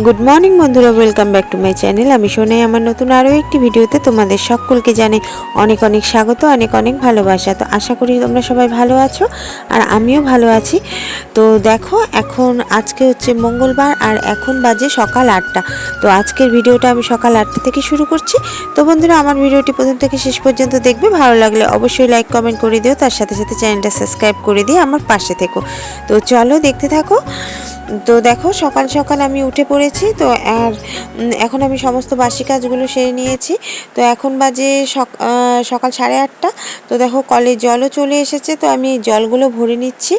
Good morning বন্ধুরা, welcome back to my channel. আমি সোনাই। আমার নতুন আরও একটি ভিডিওতে তোমাদের সকলকে জানাই অনেক অনেক স্বাগত, অনেক অনেক ভালোবাসা। তো আশা করি তোমরা সবাই ভালো আছো আর আমিও ভালো আছি। তো দেখো, এখন আজকে হচ্ছে মঙ্গলবার আর এখন বাজে সকাল 8টা। তো আজকের ভিডিওটা আমি সকাল 8টা থেকে শুরু করছি। তো বন্ধুরা, আমার ভিডিওটি প্রথম থেকে শেষ পর্যন্ত দেখবে। ভালো লাগলে অবশ্যই লাইক কমেন্ট করে দিও, তার সাথে সাথে চ্যানেলটা সাবস্ক্রাইব করে দিয়ে আমার পাশে থেকো। তো চলো দেখতে থাকো। তো দেখো, সকাল সকাল আমি উঠে পড়েছি। তো আর এখন আমি সমস্ত বাসি কাজগুলো সেরে নিয়েছি। তো এখন বাজে সকাল 8:30। তো দেখো, কলে জলও চলে এসেছে। তো আমি জলগুলো ভরে নিচ্ছি।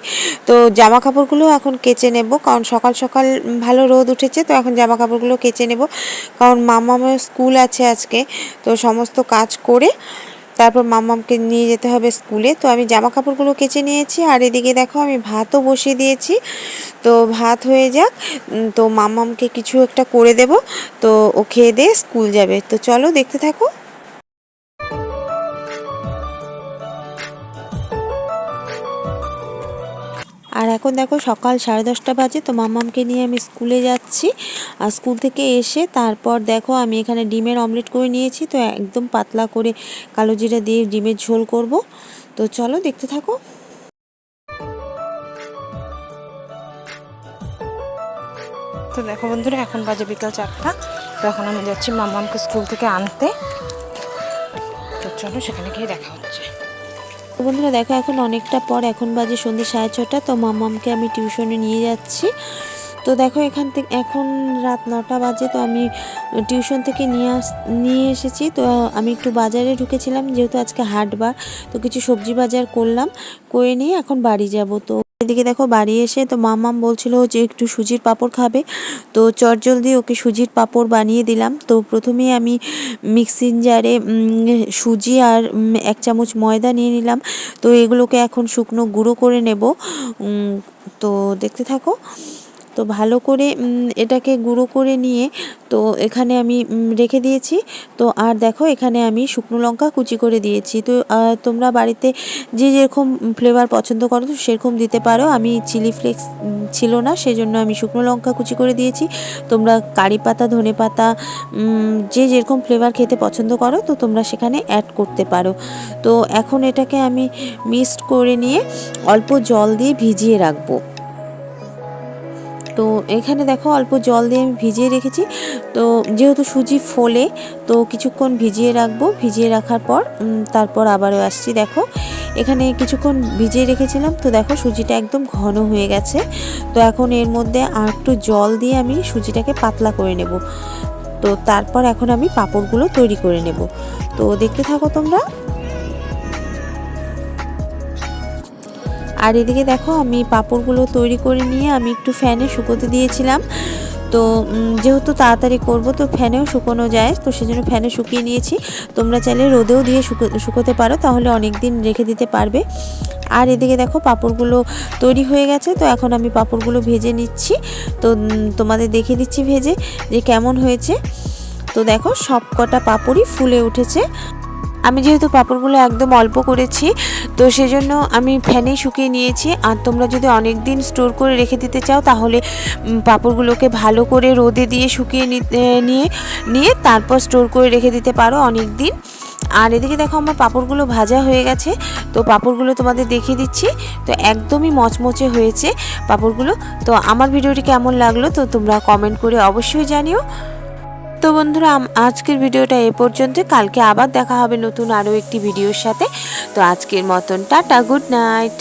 তো জামা কাপড়গুলো এখন কেচে নেব, কারণ সকাল সকাল ভালো রোদ উঠেছে। তো এখন জামা কাপড়গুলো কেচে নেব, কারণ মামামের স্কুল আছে আজকে। তো সমস্ত কাজ করে তারপর মাম্মামকে নিয়ে যেতে হবে স্কুলে। তো আমি জামা কাপড়গুলো কেচে নিয়েছি। আর এদিকে দেখো, আমি ভাতও বসিয়ে দিয়েছি। তো ভাত হয়ে যাক, তো মাম্মামকে কিছু একটা করে দেব। তো ও খেয়ে দিয়ে স্কুল যাবে। তো চলো দেখতে থাকো। আর এখন দেখো, সকাল 10:30 বাজে। তো মাম্মামকে নিয়ে আমি স্কুলে যাচ্ছি। আর স্কুল থেকে এসে তারপর দেখো, আমি এখানে ডিমের অমলেট করে নিয়েছি। তো একদম পাতলা করে কালো জিরা দিয়ে ডিমের ঝোল করব। তো চলো দেখতে থাকো। তো দেখো বন্ধুরা, এখন বাজে বিকাল 4টা। তো এখন আমি যাচ্ছি মাম্মামকে স্কুল থেকে আনতে। তো চলো সেখানে গিয়ে দেখা হচ্ছে। বন্ধুরা দেখো, এখন অনেকটা পর, এখন বাজে সন্ধ্যে 6:30। তো মাম্মামকে আমি টিউশনে নিয়ে যাচ্ছি। তো দেখো, এখান থেকে এখন রাত 9টা বাজে। তো আমি টিউশন থেকে নিয়ে এসেছি। তো আমি একটু বাজারে ঢুকেছিলাম, যেহেতু আজকে হাটবার। তো কিছু সবজি বাজার করলাম, করে নিয়ে এখন বাড়ি যাব। তো এদিকে দেখো, বাড়ি এসে তো মাম্মাম বলছিল যে একটু সুজির পাঁপড় খাবে। তো চটজলদি ওকে সুজির পাঁপড় বানিয়ে দিলাম। তো প্রথমে আমি মিক্সিং জারে সুজি আর 1 চামচ ময়দা নিয়ে নিলাম। তো এগুলোকে এখন শুকনো গুঁড়ো করে নেব। তো দেখতে থাকো। তো ভালো করে এটাকে গুঁড়ো করে নিয়ে তো এখানে আমি রেখে দিয়েছি। তো আর দেখো, এখানে আমি শুকনো লঙ্কা কুচি করে দিয়েছি। তো তোমরা বাড়িতে যে যেরকম ফ্লেভার পছন্দ করো তো সেরকম দিতে পারো। আমি চিলি ফ্লেক্স ছিল না, সেজন্য আমি শুকনো লঙ্কা কুচি করে দিয়েছি। তোমরা কারি পাতা, ধনে পাতা, যে যেরকম ফ্লেভার খেতে পছন্দ করো তো তোমরা সেখানে অ্যাড করতে পারো। তো এখন এটাকে আমি মিক্সড করে নিয়ে অল্প জল দিয়ে ভিজিয়ে রাখবো। তো এখানে দেখো, অল্প জল দিয়ে আমি ভিজিয়ে রেখেছি। তো যেহেতু সুজি ফোলে, তো কিছুক্ষণ ভিজিয়ে রাখবো। ভিজিয়ে রাখার পর তারপর আবারও আসছি। দেখো, এখানে কিছুক্ষণ ভিজিয়ে রেখেছিলাম। তো দেখো, সুজিটা একদম ঘন হয়ে গেছে। তো এখন এর মধ্যে আর একটু জল দিয়ে আমি সুজিটাকে পাতলা করে নেব। তো তারপর এখন আমি পাঁপড়গুলো তৈরি করে নেব। তো দেখতে থাকো তোমরা। আর এদিকে দেখো, আমি পাঁপড়গুলো তৈরি করে নিয়ে আমি একটু ফ্যানে শুকোতে দিয়েছিলাম। তো যেহেতু তাড়াতাড়ি করব, তো ফ্যানেও শুকোনো যায়, তো সেজন্য ফ্যানে শুকিয়ে নিয়েছি। তোমরা চাইলে রোদেও দিয়ে শুকোতে পারো, তাহলে অনেক দিন রেখে দিতে পারবে। আর এদিকে দেখো, পাঁপড়গুলো তৈরি হয়ে গেছে। তো এখন আমি পাঁপড়গুলো ভেজে নিচ্ছি। তো তোমাদের দেখিয়ে দিচ্ছি ভেজে যে কেমন হয়েছে। তো দেখো, সব কটা পাঁপড়ই ফুলে উঠেছে। আমি যেহেতু পাঁপড়গুলো একদম অল্প করেছি, তো সেজন্য আমি ফ্যানেই শুকিয়ে নিয়েছি। আর তোমরা যদি অনেক দিন স্টোর করে রেখে দিতে চাও, তাহলে পাঁপড়গুলোকে ভালো করে রোদে দিয়ে শুকিয়ে নিয়ে তারপর স্টোর করে রেখে দিতে পারো অনেক দিন। আর এদিকে দেখো, আমার পাঁপড়গুলো ভাজা হয়ে গেছে। তো পাঁপড়গুলো তোমাদের দেখিয়ে দিচ্ছি। তো একদমই মচমচে হয়েছে পাঁপড়গুলো। তো আমার ভিডিওটি কেমন লাগলো তো তোমরা কমেন্ট করে অবশ্যই জানিও। তো বন্ধুরা, আজকের ভিডিওটা এ পর্যন্ত। কালকে আবার দেখা হবে নতুন আরও একটি ভিডিওর সাথে। তো আজকের মতন টাটা, গুড নাইট।